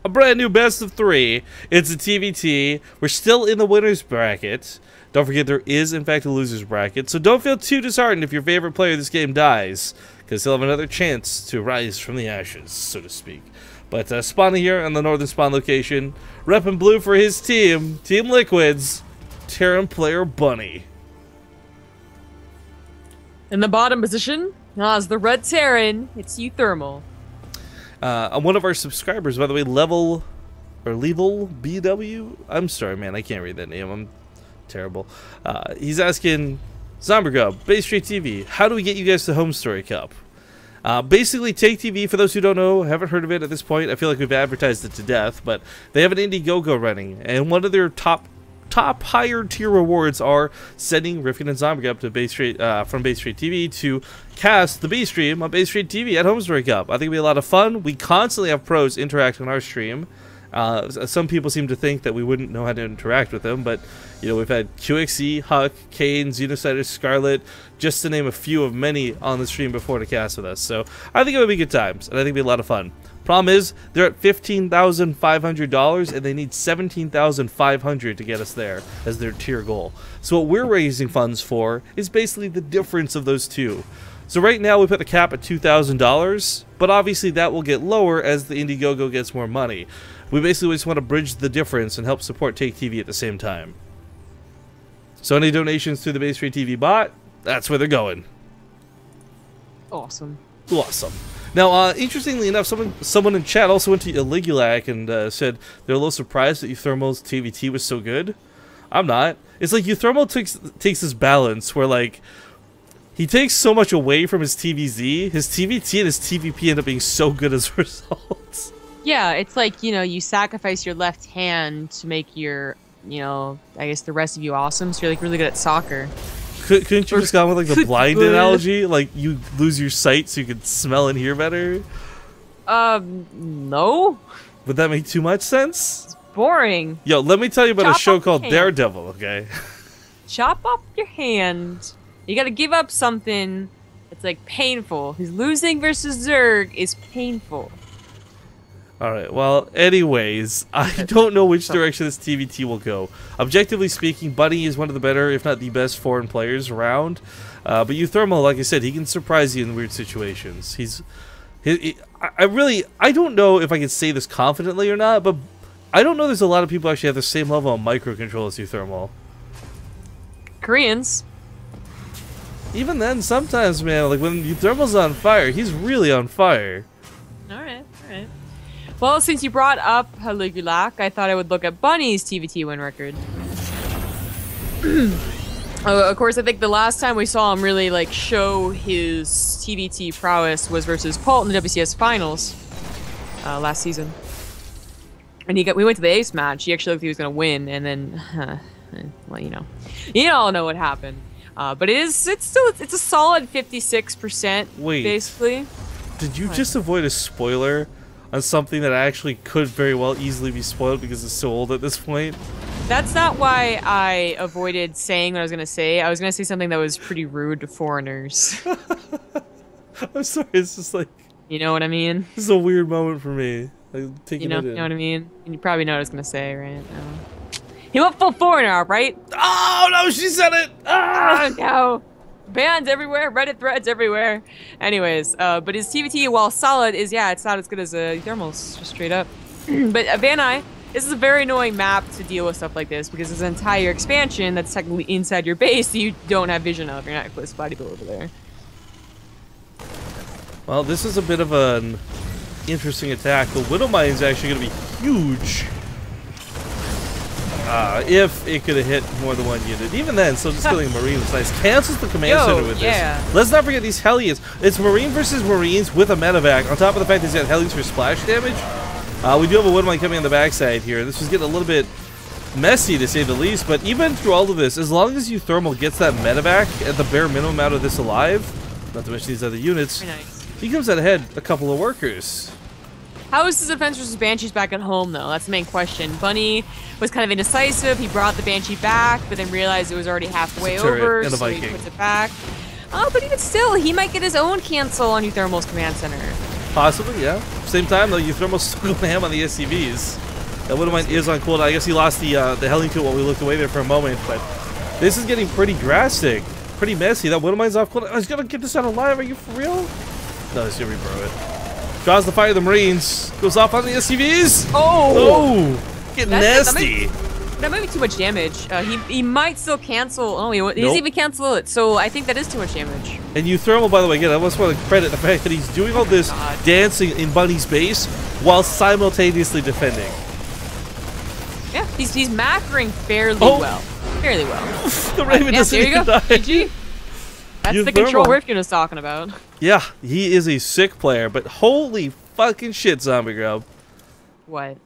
a brand new best of 3. It's a TVT. We're still in the winner's bracket. Don't forget there is, in fact, a loser's bracket. So don't feel too disheartened if your favorite player of this game dies, because he'll have another chance to rise from the ashes, so to speak. But spawning here on the northern spawn location, repping blue for his team, Team Liquid's Terran player Bunny. In the bottom position, as the red Terran, it's uThermal. One of our subscribers, by the way, Level BW. I'm sorry, man, I can't read that name. I'm terrible. He's asking, Zombergub, Bay Street TV, how do we get you guys to Home Story Cup? Basically, Take TV, for those who don't know, haven't heard of it at this point. I feel like we've advertised it to death, but they have an Indiegogo running, and one of their top higher tier rewards are sending Rifkin and Zombergub to Bay Street, from Bay Street TV to cast the B stream on Bay Street TV at Home Story Cup. I think it'll be a lot of fun. We constantly have pros interact on our stream. Some people seem to think that we wouldn't know how to interact with them, but you know, we've had QXE, Huck, Kane, Xenocider, Scarlet, just to name a few of many on the stream before to cast with us. So I think it would be good times, and I think it'd be a lot of fun. Problem is, they're at $15,500, and they need $17,500 to get us there as their tier goal. So what we're raising funds for is basically the difference of those two. So right now we put the cap at $2,000, but obviously that will get lower as the Indiegogo gets more money. We basically just want to bridge the difference and help support Take TV at the same time. So any donations through the Bay Street TV bot, that's where they're going. Awesome. Awesome. Now, interestingly enough, someone in chat also went to Eligulac and said they're a little surprised that uThermal's TVT was so good. I'm not. It's like uThermal takes this balance where, like, he takes so much away from his TVZ. His TVT and his TVP end up being so good as a result. Yeah, it's like, you know, you sacrifice your left hand to make your, you know, I guess the rest of you awesome, so you're like really good at soccer. Couldn't you just go with like the blind analogy? Like you lose your sight so you can smell and hear better? No. Would that make too much sense? It's boring. Yo, let me tell you about Chop a show off called hand. Daredevil, okay? Chop off your hand. You gotta give up something. It's like painful. His losing versus Zerg is painful. Alright, well, anyways, I don't know which direction this TVT will go. Objectively speaking, Bunny is one of the better, if not the best, foreign players around. But uThermal, like I said, he can surprise you in weird situations. I don't know if I can say this confidently or not, but I don't know there's a lot of people actually have the same level of microcontrol as uThermal. Koreans. Even then, sometimes, man, like when uThermal's on fire, he's really on fire. Alright, alright. Well, since you brought up Haligulak, I thought I would look at Bunny's TVT win record. Of course, I think the last time we saw him really like show his TVT prowess was versus Colt in the WCS finals last season. And we went to the ace match. He actually looked like he was going to win, and then, well, you all know what happened. But it's a solid 56%. Wait, basically. Did you just avoid a spoiler on something that actually could very well easily be spoiled because it's so old at this point? That's not why I avoided saying what I was going to say. I was going to say something that was pretty rude to foreigners. I'm sorry, it's just like... You know what I mean? This is a weird moment for me. Like, you know what I mean? And you probably know what I was going to say, right? He went full foreigner, right? Oh, no, she said it! Ah, no. Bans everywhere, Reddit threads everywhere. Anyways, but his TVT, while solid, it's not as good as uThermal's, just straight up. But Van Eye, this is a very annoying map to deal with stuff like this because there's an entire expansion that's technically inside your base that you don't have vision of. You're not close to bodybuilder over there. Well, this is a bit of an interesting attack. The Widow Mine is actually going to be huge. If it could have hit more than one unit. Even then, still just killing a Marine was nice. Cancels the command center with this. Let's not forget these Hellions. It's Marine versus Marines with a medevac. On top of the fact that he's got Hellions for splash damage. We do have a Widow Mine coming on the backside here. This was getting a little bit messy, to say the least. But even through all of this, as long as uThermal gets that medevac at the bare minimum out of this alive, not to mention these other units, he comes out ahead a couple of workers. How is his defense versus Banshees back at home, though? That's the main question. Bunny was kind of indecisive. He brought the Banshee back, but then realized it was already halfway over, and so he puts it back. Oh, but even still, he might get his own cancel on uThermal's command center. Possibly, yeah. Same time, though, uThermal's still going ham on the SCVs. That one of mine is on cooldown. I guess he lost the Helling to it while we looked away there for a moment, but this is getting pretty drastic. Pretty messy. That one of mine's off cooldown. Oh, he's gonna get this out alive. Are you for real? No, he's gonna rebro it. Draws the fire of the Marines. Goes off on the SCVs. Oh! Getting nasty. That might be too much damage. He might still cancel. Oh, he doesn't even cancel it. So I think that is too much damage. And uThermal, by the way, again, I just want to credit the fact that he's doing all this dancing in Bunny's base while simultaneously defending. Yeah, he's macroing fairly well. Fairly well. The Raven doesn't even die. GG. That's the control Rifkin was talking about. Yeah, he is a sick player, but holy fucking shit, Zombie Grub. What?